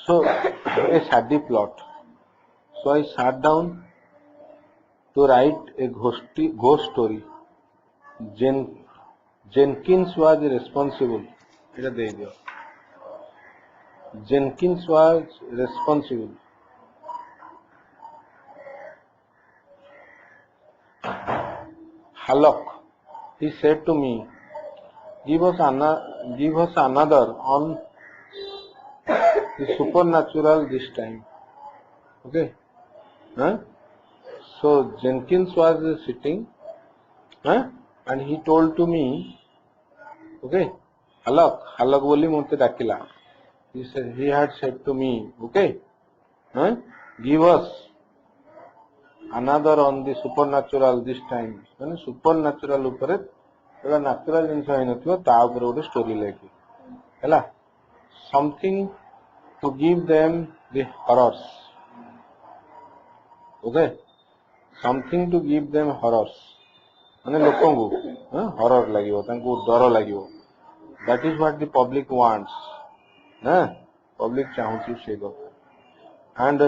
So a saddy plot. So I sat down to write a ghost story. Jenkins was responsible. এটা দিয়ে দিও। Jenkins was responsible. Hallock, he said to me, give us another on the supernatural this time. Okay? Huh? So Jenkins was sitting, and he told to me, okay, Hallock boli mote dakila. He had said to me, okay, give us another on the supernatural this time. ମାନେ supernatural ଉପରେ एउटा natural ଜିନିଷ ହେଇନଥିବ ତା ଉପରେ ଗୋଟେ story ଲେଖି ହେଲା something to give them the horrors. Okay, something to give them horrors. ମାନେ ଲୋକଙ୍କୁ ହରର ଲାଗିବ ତାଙ୍କୁ ଡର ଲାଗିବ. That is what the public wants. Public ଚାହୁଁଛି ସେ କଥା. And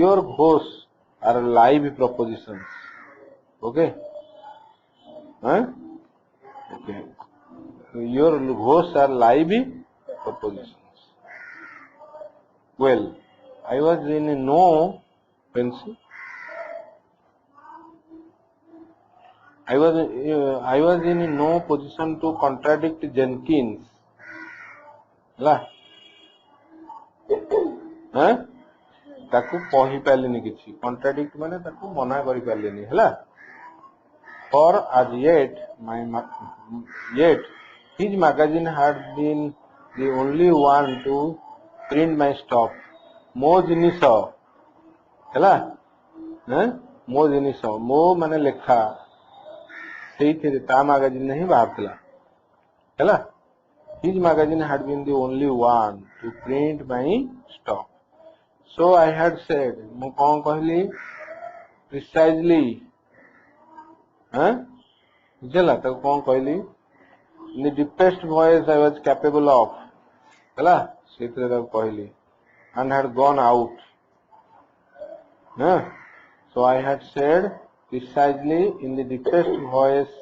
your ghosts are live propositions. Okay? Okay. Your ghosts are live propositions. Well, I was in no pencil. I was in no position to contradict Jenkins. ହେଲା ତାକୁ କହି ପାରିଲିନି କିଛି କଣ୍ଟ୍ରାଡିକ୍ଟ ମାନେ ତାକୁ ମନା କରି ପାରିଲିନି ହେଲା for as yet his magazine had been the only one to print my stuff. ମୋ ଜିନିଷ ହେଲା ମୋ ଜିନିଷ ମୋ ମାନେ ଲେଖା ସେଇଥିରେ ତା magazine ହିଁ ବାହାରିଥିଲା ହେଲା his magazine had been the only one to print my stuff. So I had said, ମୁଁ କଣ କହିଲି precisely ବୁଝିଲା ତାକୁ କଣ କହିଲି in the deepest voice I was capable of ହେଲା ସେଇଥିରେ ତାକୁ କହିଲି and had gone out. So I had said precisely in the deepest voice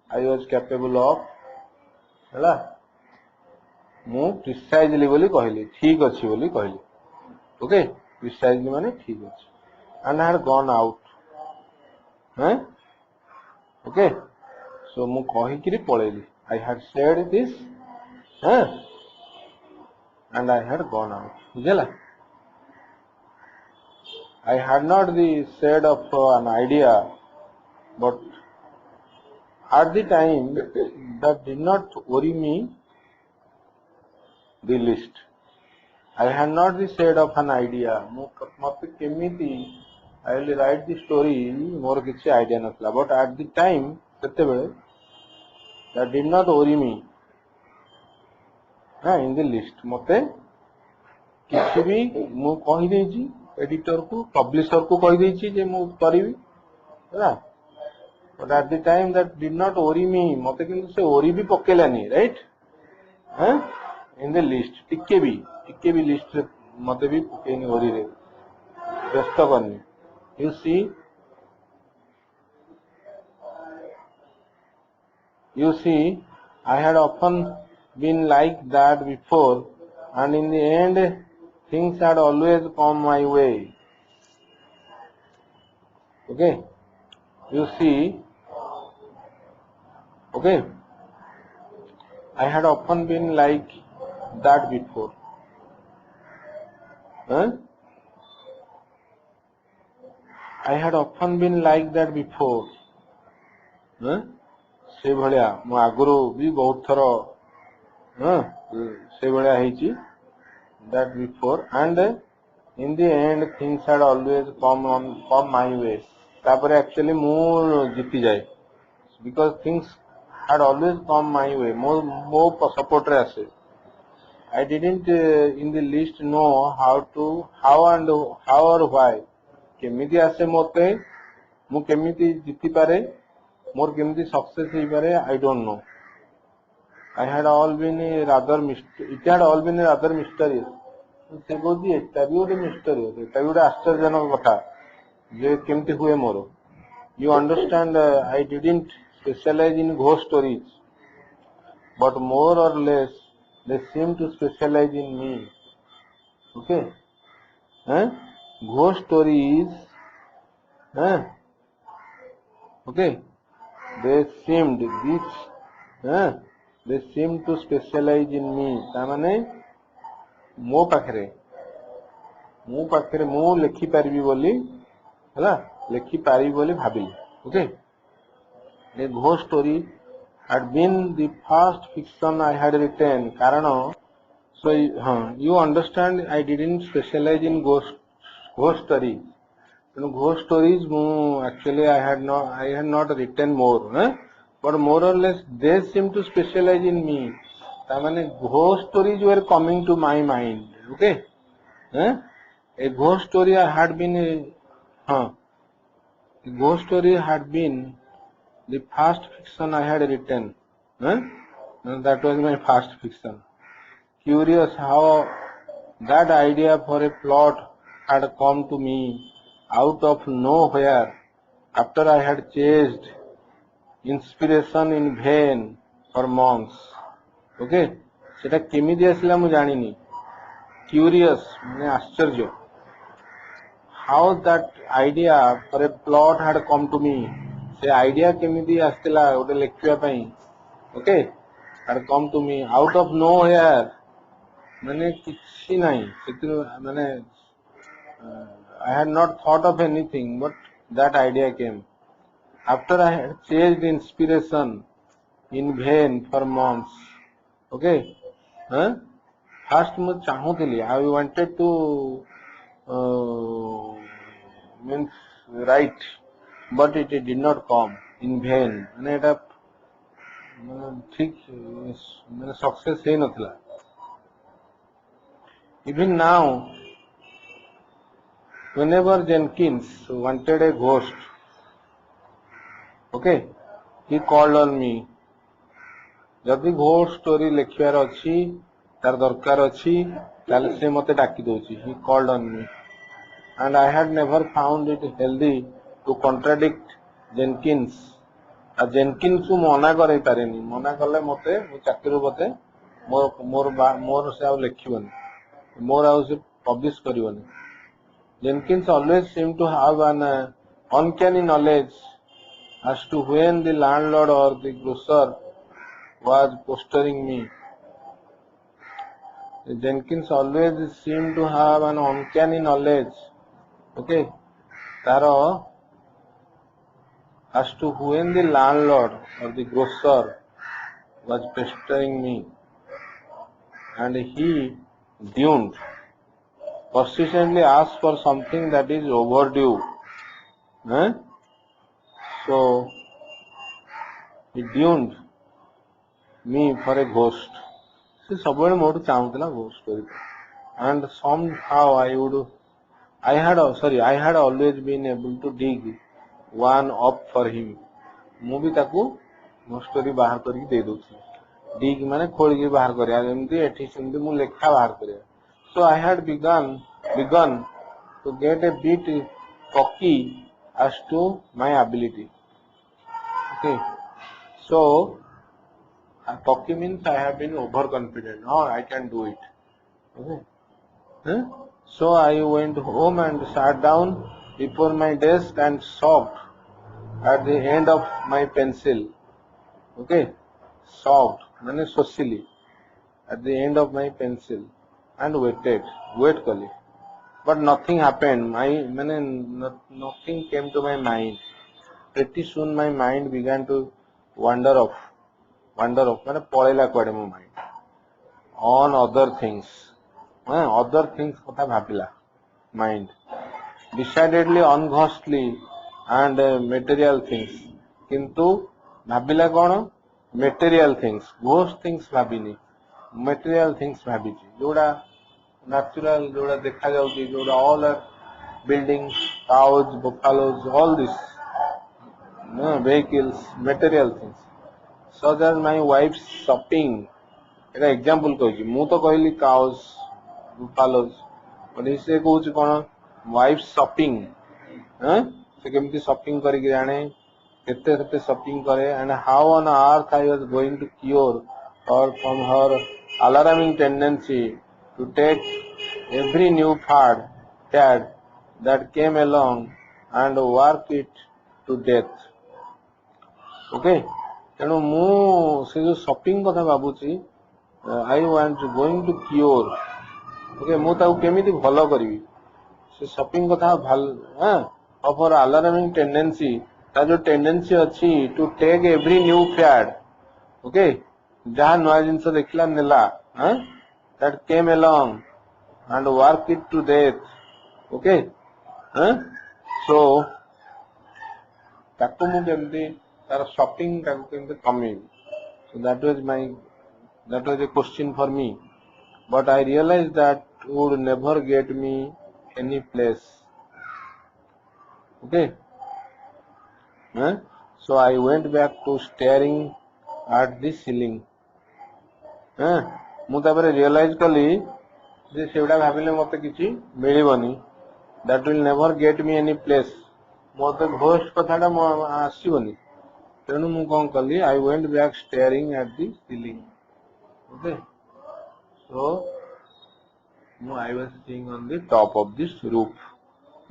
I was capable of ହେଲା ମୁଁ precisely ବୋଲି କହିଲି ଠିକ ଅଛି ବୋଲି କହିଲି. Okay, precisely माने ठीक अछि. And I had gone out. Okay, so ମୁଁ କହିକିରି ପଳେଇଲି. I had said this, and I had gone out. ବୁଝିଲା? I had not the shade of an idea, but at the time that did not worry me the least. I had not the shade of an idea. मते केमिति I will write the story मोर किछि idea नथला but at the time सेते बेले that did not worry me in the list मते किछि भी मु कहि देछि एडिटर को पब्लिशर को कहि देछि जे मु करिवि हैला but at the time that did not worry me मते किंतु से worry भी पकेलानी राइट in the list टिके भी लिस्ट मते भी पकेनी worry रे व्यस्त करनी. You see, I had often been like that before, and in the end, things had always come my way. Okay? You see, okay? I had often been like that before. I had often been like that before. से भलिया मु आगुरु भी बहुत थर से भलिया हेची that before and in the end things had always come my way. तापर actually मु जीती जाए because things had always come my way. मो support रे आसे. I didn't in the least know how or why. केमिति आसे मोते मु केमिति जीती पारे मोर केमिति सक्सेस होई पारे I don't know. It had all been rather mysterious. से कौन एटा भी गोटे मिस्टरी एटा भी गोटे आश्चर्यजनक कथा जे केमती हुए मोर you understand I didn't specialize in ghost stories but more or less they seem to specialize in me. Okay? Ghost stories, okay? They seemed this, they seem to specialize in me. तामाने मो पाखरे मो लेखि पारिबी बोली हला लेखि पारिबी बोली भाबिली. Okay? A ghost story had been the first fiction I had written. Karano, so you understand, I didn't specialize in ghost stories. You know, ghost stories, actually I had not written more, but more or less they seem to specialize in me. I mean, ghost stories were coming to my mind. Okay, a ghost story had been, a ghost story had been the first fiction I had written. And that was my first fiction. Curious how that idea for a plot had come to me out of nowhere after I had chased inspiration in vain for months. Okay? सेटा केमिति आसिला मु जानिनी. Curious माने आश्चर्य. How that idea for a plot had come to me. से idea केमिति आस्तिला गोटे लेखिया पई. Okay had come to me out of nowhere माने किछि नाही सेतिर माने I had not thought of anything but that idea came after I had chased inspiration in vain for months. Okay, first मु चाहूतिली I wanted to means write but it did not come in vain. माने एटा ठीक माने success hey नथिला. Even now, whenever Jenkins wanted a ghost, okay, he called on me. जदि ghost story लिखियार अच्छी तार दरकार अच्छी ताले से मते डाकी दोची. He called on me and I had never found it healthy to contradict Jenkins. आ जेनकिन्स को मना करे पारेनी. मना कले मते मो चाकरी बते मोर से आ लिखिबनी मोर आउ से publish करिवनी. Jenkins always seemed to have an uncanny knowledge as to when the landlord or the grocer was pestering me. Jenkins always seemed to have an uncanny knowledge, okay, taro as to when the landlord or the grocer was pestering me, and he didn't persistently ask for something that is overdue. So he doomed me for a ghost. से सबवेले मोटू चाहूला ghost story. And somehow I had always been able to dig one up for him. मु भी ताकू ghost story बाहर करके दे दूची. dig माने खोल के बाहर करिया जेमती एठी सेमती मु लेखा बाहर करिया. So I had begun to get a bit cocky as to my ability. Okay, so cocky means I have been overconfident. Oh, I can do it. Okay. So I went home and sat down before my desk and sobbed at the end of my pencil. Okay, sobbed, माने socially at the end of my pencil and wait kali. But nothing happened. Nothing came to my mind. Pretty soon my mind began to wander off. माने पळेला कुआडे मो mind on other things. Other things कथा भाबिला mind. Decidedly unghostly and material things. किंतु भाबिला कोन material things. Ghost things भाबिनी. Material things भाबिची. जोड़ा natural जोड़ा देखा जाउची जोड़ा all are buildings, cows, buffaloes, all this vehicles, material things. Such as my wife's shopping. Etah example कहूची मु तो कहली cows, follows. But he say कहूँ कौन wife shopping, से केमती shopping करके आने, केते केते shopping करे, and how on earth I was going to cure her from her alarming tendency to take every new fad that came along and work it to death. Okay, ତେଣୁ ମୁଁ ସେ ଯୋଉ shopping କଥା ଭାବୁଛି, I want going to cure. Okay, ମୁଁ ତାକୁ କେମିତି ଭଲ କରିବି, ସେ shopping କଥା of her alarming tendency, ତା ଯୋଉ tendency ଅଛି to take every new fad, okay, ଯାହା ନୂଆ ଜିନିଷ ଦେଖିଲା ନେଲା, that came along and work it to death. Okay, so ତାକୁ ମୁଁ କେମିତି ତାର shopping ତାକୁ କେମିତି କମେଇବି. So that was a question for me, but I realized that would never get me any place. Okay, so I went back to staring at the ceiling. ମୁଁ ତାପରେ realize କଲି ଯେ ସେଗୁଡା ଭାବିଲେ ମତେ କିଛି ମିଳିବନି, that will never get me any place, ମତେ ghost କଥାଟା ଆସିବନି. ତେଣୁ ମୁଁ କଣ କଲି, I went back staring at the ceiling. Okay, so I was sitting on the top of this roof.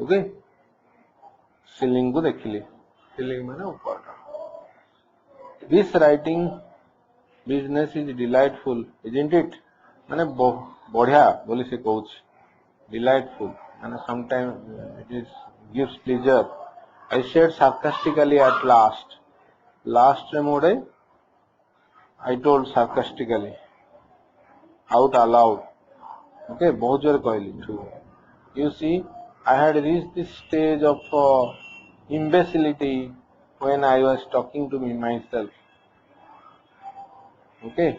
Okay, ceiling को देखिली, ceiling माने ऊपर. This writing business is delightful, isn't it? माने बढ़िया बोली से कहूँ, delightful and sometimes it gives pleasure. I said sarcastically at last. Last mode I told sarcastically out aloud. Okay, बहुत जोर कहली too. You see, I had reached this stage of imbecility when I was talking to myself. Okay,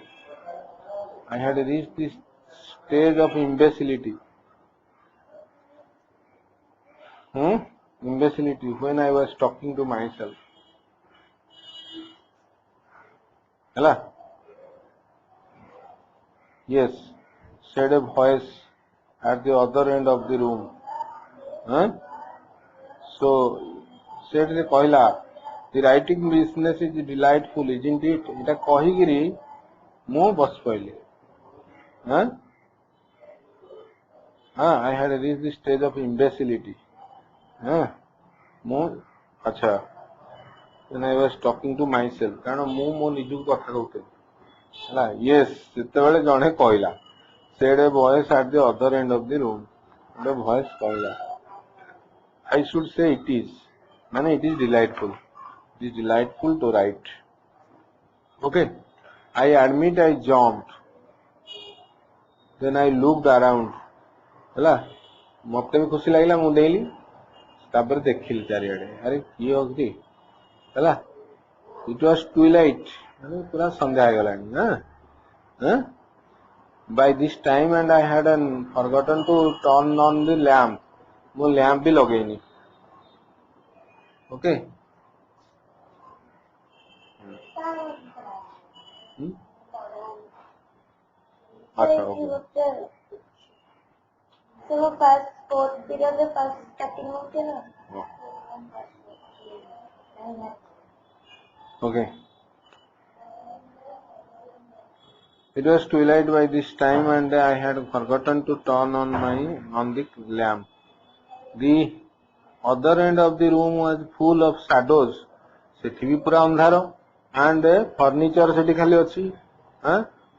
I had reached this stage of imbecility. Imbecility when I was talking to myself. Hello? Yes, said a voice at the other end of the room. So, said the कहला, the writing business is delightful, isn't it? इटा कहिगिरी मु बस पइली. I had reached the stage of imbecility. मु अच्छा, when I was talking to myself, कारण मु मो निजु कथा कहउते. हला, yes, सेतेबेले जणे कहला, said a voice at the other end of the room. The voice कहला, I should say it is, माने it is delightful. It is delightful to write. Okay, I admit I jumped. Then I looked around. हला, मते भी खुशी लागला मु देली. तापर देखिली चारिआडे, अरे की होगी, हला, it was twilight, माने पूरा संध्या हो गलानी. By this time and I had forgotten to turn on the lamp. मु लैंप भी लगेनी. Okay. अच्छा, okay. So first fourth period the first starting होते ना. Okay. It was twilight by this time and I had forgotten to turn on the lamp. The other end of the room was full of shadows. सेठी भी पूरा अंधार and furniture सेठी खाली अच्छी.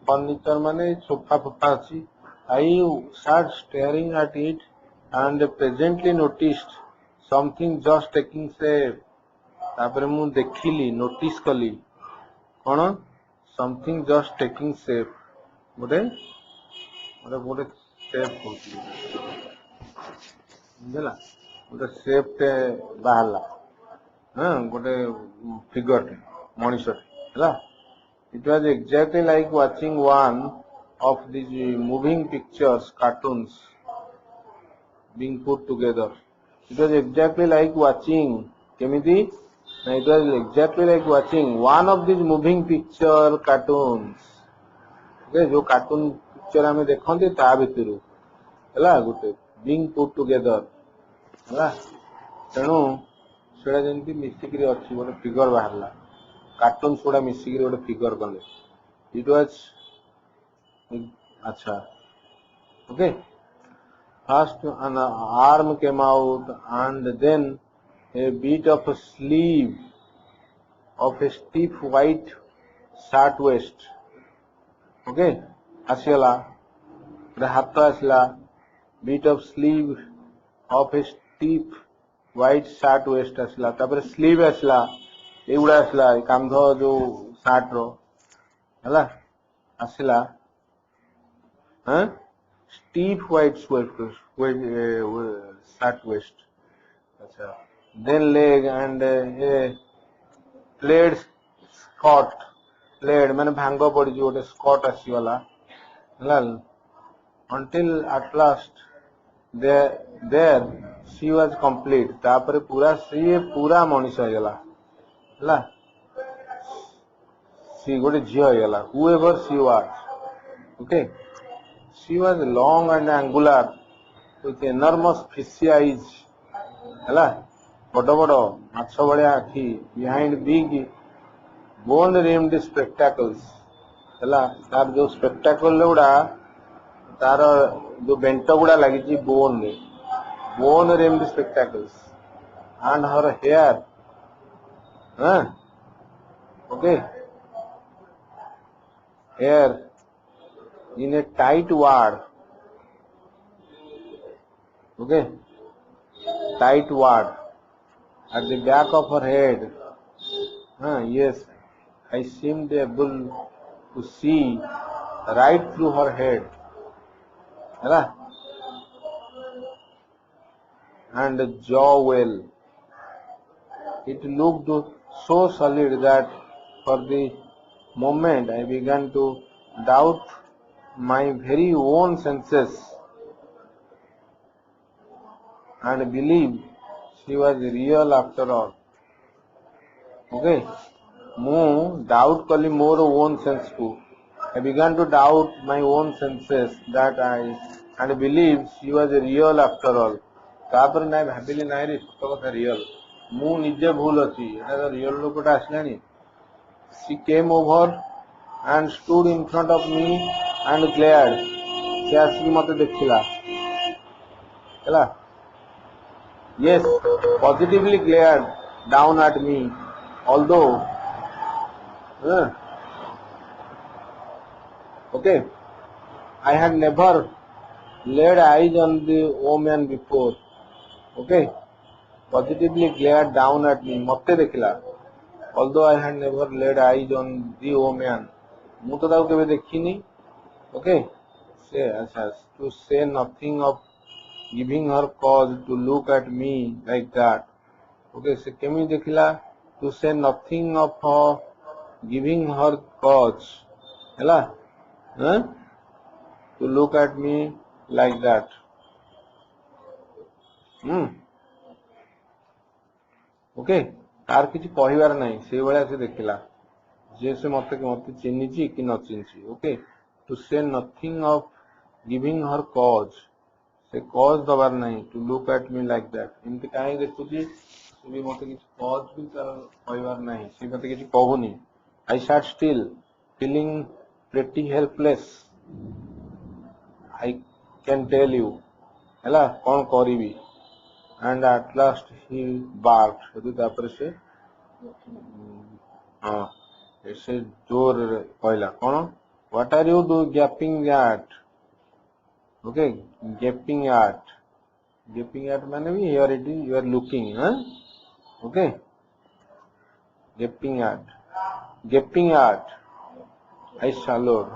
Furniture माने sofa फोफा अच्छी. I sat staring at it and presently noticed something just taking shape. तापर मु देखिली, notice कली, कौन? Something just taking shape. गोटे shape होती है. बुझला? गोटे shape टे बाहरला. गोटे figure टे, मनुष्य टे, हला? It was exactly like watching one of these moving pictures, cartoons being put together. It was exactly like watching, केमिति? It was exactly like watching one of these moving picture cartoons. Okay, जो cartoon picture हमें देखते ता भितरु ହେଲା ଗୋଟେ being put together ହେଲା ତେଣୁ ସେଟା ଯେମିତି ମିଶିକିରି ଅଛି ଗୋଟେ ଫିଗର ବାହାରିଲା कार्टून गुड़ा मिसिकी गोटे फिगर कले इट वाज अच्छा okay first an arm came out and then a bit of a sleeve of a stiff white shirt waist okay आसीगला हाथ आसला bit of sleeve of a stiff white shirt waist आसला तापर sleeve आसला एगुड़ा आसला कांध जो shirt रो हला आसला हां स्टीफ व्हाइट शर्ट वेस्ट अच्छा then leg and a plaid skirt plaid माने भांग पड़ी गोटे स्कर्ट आसी वाला हला until at last there she was complete तापर पूरा सी पूरा मनीष हो गला ला सी गोटे झियो हो गला whoever she was okay she was long and angular with enormous fishy eyes हला बड़ बड़ माछ भलिया आखि behind big bone rimmed spectacles हला तार जो स्पेक्टाकल गुड़ा तार जो बेंट गुड़ा लगी bone rimmed spectacles and her hair okay hair in a tight wad okay tight wad at the back of her head yes I seemed able to see right through her head and jaw well it looked so solid that for the moment I began to doubt my very own senses and believe she was real after all. Okay, mu doubt kali more own sense ko. I began to doubt my own senses that and believe she was real after all. तापर ना भाविली ना रे सत कथा real मु निजे भूल अच्छी एटा real लोकटा आसलानी she came over and stood in front of me and glared से आसिक मते देखिला हैला yes positively glared down at me although okay I had never laid eyes on the woman before okay positively glared down at me मते देखिला although I had never laid eyes on the woman मु तो ताको केबे देखिनी okay say अच्छा to say nothing of giving her cause to look at me like that okay से केमी देखिला to say nothing of her giving her cause हैला to look at me like that okay तार किसी कहबार नहीं से भाया से देखला जे से मत चिन्ही कि न चिन्ही okay to say nothing of giving her cause say cause दबार नहीं to look at me like that एमती कहीं देखुची से भी मत किसी कॉज भी तार कहबार नहीं से मत किसी कहूनी I said still feeling pretty helpless I can tell you हैला कौन करिवी and at last he barked यदि तापर से ऐसे जोर कहला कौन what are you do gaping at okay gaping at माने भी here it is you are looking okay gaping at I swallowed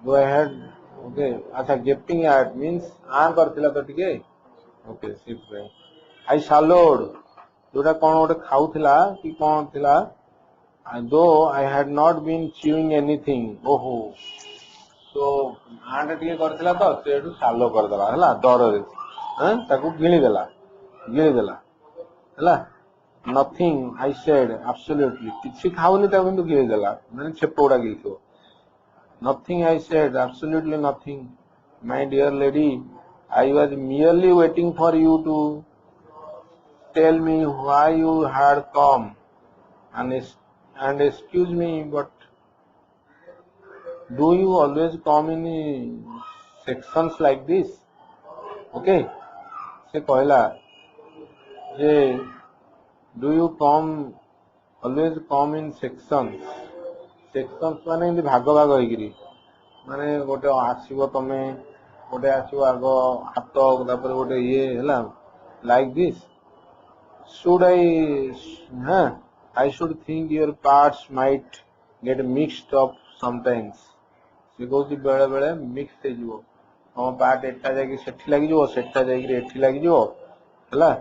go ahead okay अच्छा gaping at means करथिला तो ठीक है ओके सिप रे आई सालोड जोटा कोन ओटे खाउथिला कि कोन थिला though I had not been chewing anything ओहो सो आंड टिके करथिला तो सेडू सालो कर दला हला डर रे ताकू गिली देला हला नथिंग आई सेड एब्सोल्युटली किछि खाउनी ता बिंदु गिली देला माने छेपोडा गिलथो nothing I said absolutely nothing My dear lady, I was merely waiting for you to tell me why you had come. And, and excuse me, but do you always come in sections like this? Okay? ସେ କହିଲା ଯେ do you come always come in sections? Sections ମାନେ ଏମିତି ଭାଗ ଭାଗ ହେଇକିରି ମାନେ ଗୋଟେ ଆସିବ ତମେ ଗୋଟେ ଆସିବ ଆଗ ହାତ ତାପରେ ଗୋଟେ ଇଏ ହେଲା like this. Should I should think your parts might get mixed up sometimes. ସେ କହୁଛି ବେଳେ ବେଳେ ମିକ୍ସ ହେଇଯିବ ତମ ପାର୍ଟ ଏଟା ଯାଇକି ସେଠି ଲାଗିଯିବ ସେଟା ଯାଇକି ଏଠି ଲାଗିଯିବ ହେଲା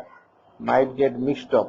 might get mixed up.